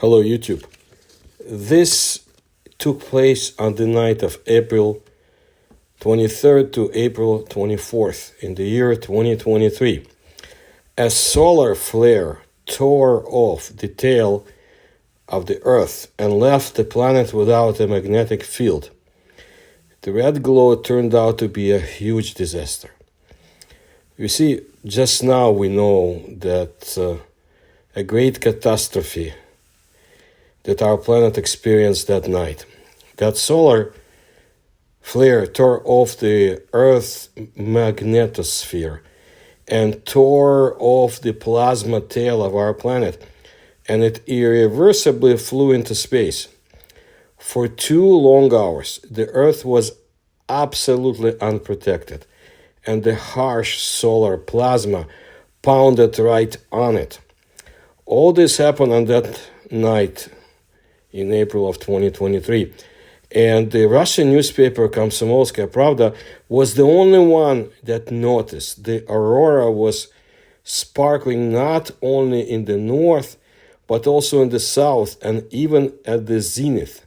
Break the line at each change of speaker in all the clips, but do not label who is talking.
Hello, YouTube. This took place on the night of April 23rd to April 24th in the year 2023. A solar flare tore off the tail of the Earth and left the planet without a magnetic field. The red glow turned out to be a huge disaster. You see, just now we know that a great catastrophe that our planet experienced that night. That solar flare tore off the Earth's magnetosphere and tore off the plasma tail of our planet, and it irreversibly flew into space. For 2 long hours, the Earth was absolutely unprotected, and the harsh solar plasma pounded right on it. All this happened on that night in April of 2023. And the Russian newspaper Komsomolskaya Pravda was the only one that noticed the aurora was sparkling not only in the north, but also in the south and even at the zenith.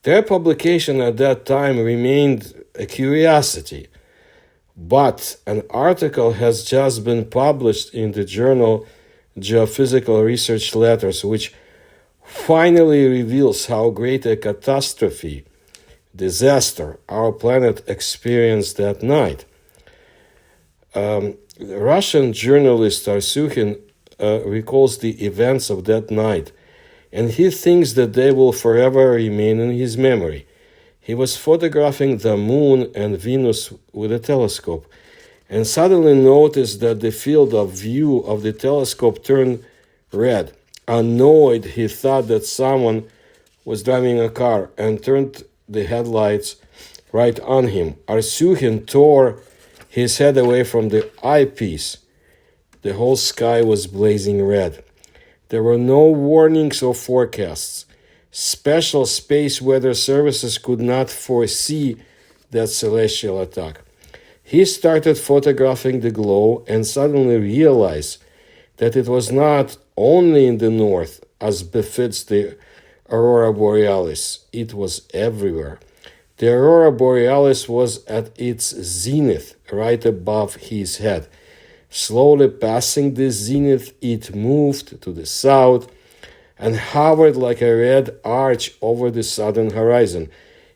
Their publication at that time remained a curiosity, but an article has just been published in the journal Geophysical Research Letters, which finally reveals how great a catastrophe, disaster, our planet experienced that night. Russian journalist Arsyukhin recalls the events of that night, and he thinks that they will forever remain in his memory. He was photographing the moon and Venus with a telescope, and suddenly noticed that the field of view of the telescope turned red. Annoyed, he thought that someone was driving a car and turned the headlights right on him. Arsyukhin tore his head away from the eyepiece. The whole sky was blazing red. There were no warnings or forecasts. Special space weather services could not foresee that celestial attack. He started photographing the glow and suddenly realized that it was not only in the north, as befits the Aurora Borealis. It was everywhere. The Aurora Borealis was at its zenith, right above his head. Slowly passing the zenith, it moved to the south and hovered like a red arch over the southern horizon.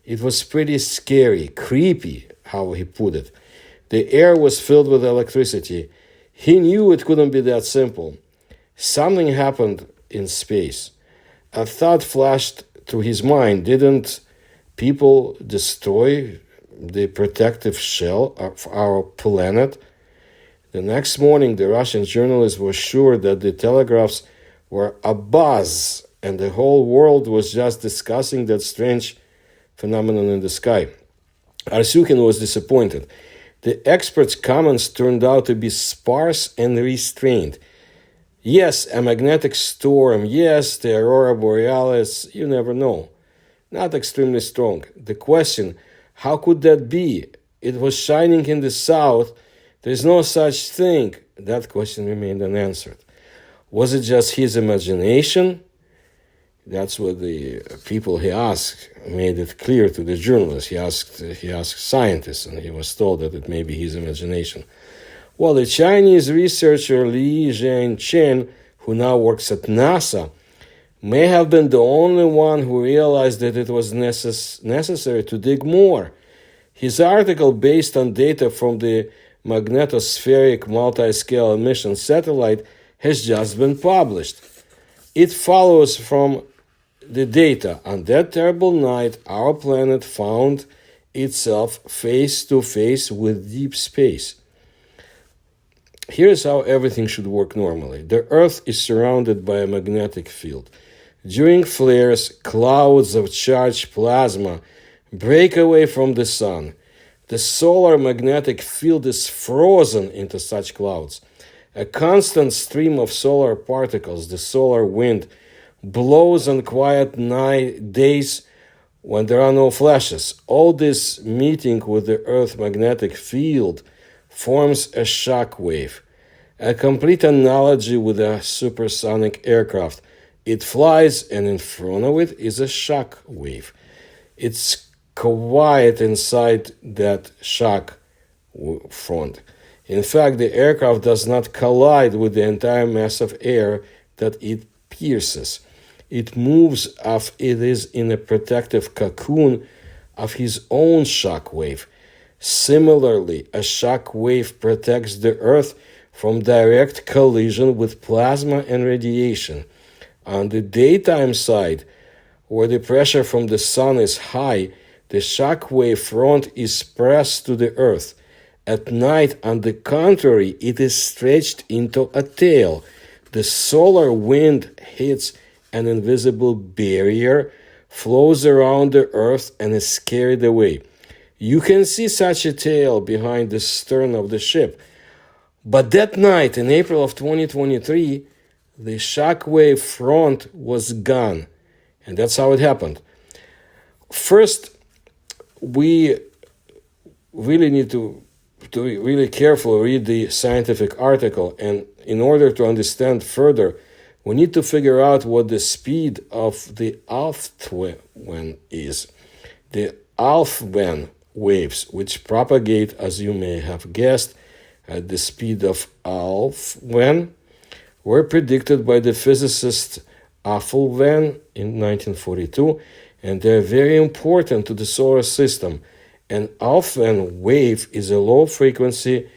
It was pretty scary, creepy, how he put it. The air was filled with electricity. He knew it couldn't be that simple. Something happened in space. A thought flashed through his mind. Didn't people destroy the protective shell of our planet? The next morning, the Russian journalist was sure that the telegraphs were abuzz, and the whole world was just discussing that strange phenomenon in the sky. Arsyukhin was disappointed. The experts' comments turned out to be sparse and restrained. Yes, a magnetic storm. Yes, the Aurora Borealis. You never know. Not extremely strong. The question, how could that be? It was shining in the south. There's no such thing. That question remained unanswered. Was it just his imagination? That's what the people he asked made it clear to the journalist. He asked scientists, and he was told that it may be his imagination. Well, the Chinese researcher Li Zhengchen, who now works at NASA, may have been the only one who realized that it was necessary to dig more. His article, based on data from the magnetospheric multi-scale emission satellite, has just been published. It follows from the data. On that terrible night, our planet found itself face to face with deep space. Here's how everything should work normally. The Earth is surrounded by a magnetic field. During flares, clouds of charged plasma break away from the sun. The solar magnetic field is frozen into such clouds. A constant stream of solar particles, the solar wind, blows on quiet days when there are no flashes. All this meeting with the Earth's magnetic field forms a shock wave, a complete analogy with a supersonic aircraft. It flies, and in front of it is a shock wave. It's quiet inside that shock front. In fact, the aircraft does not collide with the entire mass of air that it pierces. It moves as it is in a protective cocoon of his own shock wave. Similarly, a shock wave protects the Earth from direct collision with plasma and radiation. On the daytime side, where the pressure from the sun is high, the shock wave front is pressed to the Earth. At night, on the contrary, it is stretched into a tail. The solar wind hits an invisible barrier, flows around the Earth, and is carried away. You can see such a tail behind the stern of the ship. But that night, in April of 2023, the shockwave front was gone. And that's how it happened. First, we really need to really carefully read the scientific article. And in order to understand further, we need to figure out what the speed of the Alpha is. The Alpha waves, which propagate, as you may have guessed, at the speed of Alpha, were predicted by the physicist Van in 1942, and they're very important to the solar system. An Alpha wave is a low frequency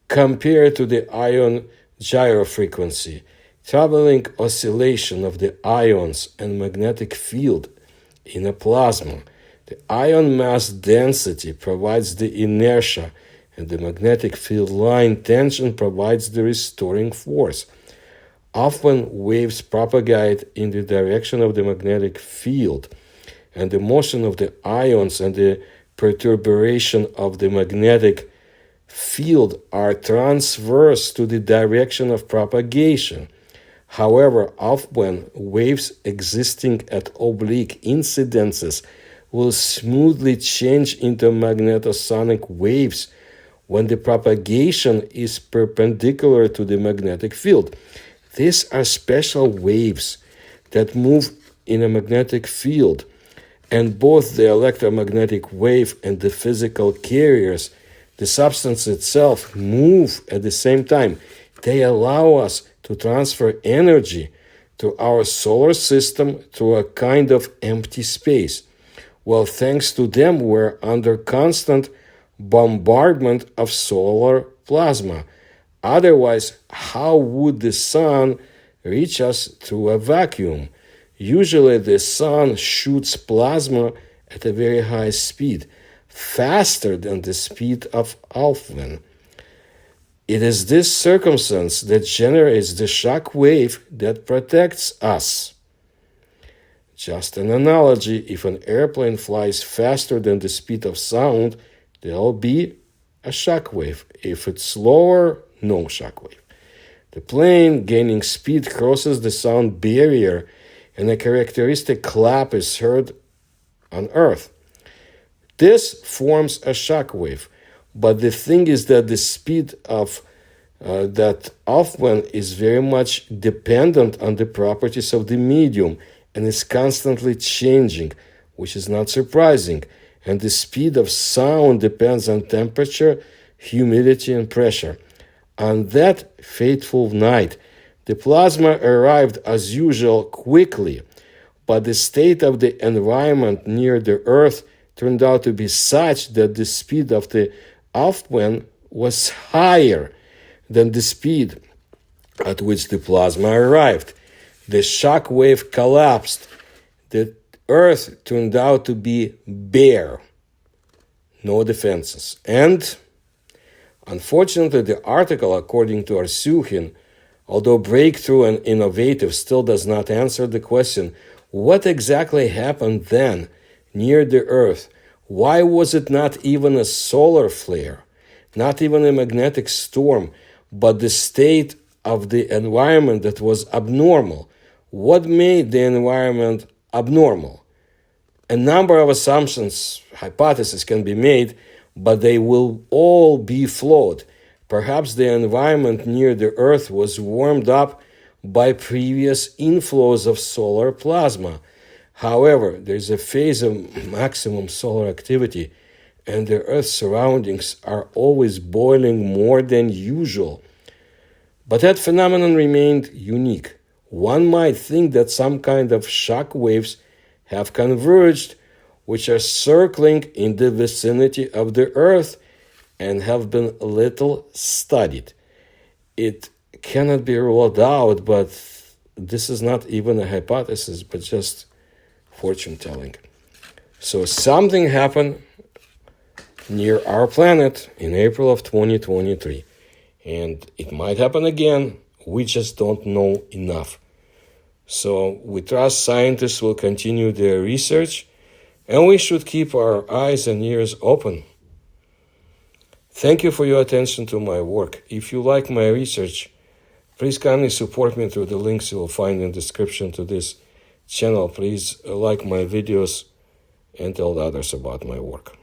compared to the ion gyro frequency, traveling oscillation of the ions and magnetic field in a plasma. The ion mass density provides the inertia, and the magnetic field line tension provides the restoring force. Often waves propagate in the direction of the magnetic field, and the motion of the ions and the perturbation of the magnetic field are transverse to the direction of propagation. However, often waves existing at oblique incidences will smoothly change into magnetosonic waves when the propagation is perpendicular to the magnetic field. These are special waves that move in a magnetic field, and both the electromagnetic wave and the physical carriers, the substance itself, move at the same time. They allow us to transfer energy to our solar system through a kind of empty space. Well, thanks to them, we're under constant bombardment of solar plasma. Otherwise, how would the sun reach us through a vacuum? Usually, the sun shoots plasma at a very high speed, faster than the speed of Alpha. It is this circumstance that generates the shock wave that protects us. Just an analogy, if an airplane flies faster than the speed of sound, there'll be a shock wave. If it's slower, no shock wave. The plane gaining speed crosses the sound barrier, and a characteristic clap is heard on Earth. This forms a shock wave, but the thing is that the speed of that Alpha is very much dependent on the properties of the medium and is constantly changing, which is not surprising. And the speed of sound depends on temperature, humidity, and pressure. On that fateful night, the plasma arrived as usual quickly, but the state of the environment near the Earth turned out to be such that the speed of the Alpha was higher than the speed at which the plasma arrived. The shock wave collapsed. The Earth turned out to be bare. No defenses. And, unfortunately, the article, according to Arsyukhin, although breakthrough and innovative, still does not answer the question, what exactly happened then near the Earth? Why was it not even a solar flare, not even a magnetic storm, but the state of the environment that was abnormal? What made the environment abnormal? A number of assumptions, hypotheses can be made, but they will all be flawed. Perhaps the environment near the Earth was warmed up by previous inflows of solar plasma. However, there is a phase of maximum solar activity, and the Earth's surroundings are always boiling more than usual. But that phenomenon remained unique. One might think that some kind of shock waves have converged, which are circling in the vicinity of the Earth and have been little studied. It cannot be ruled out, but this is not even a hypothesis, but just fortune telling. So something happened near our planet in April of 2023, and it might happen again. We just don't know enough. So we trust scientists will continue their research, and we should keep our eyes and ears open. Thank you for your attention to my work. If you like my research, please kindly support me through the links you will find in the description to this channel. Please like my videos and tell others about my work.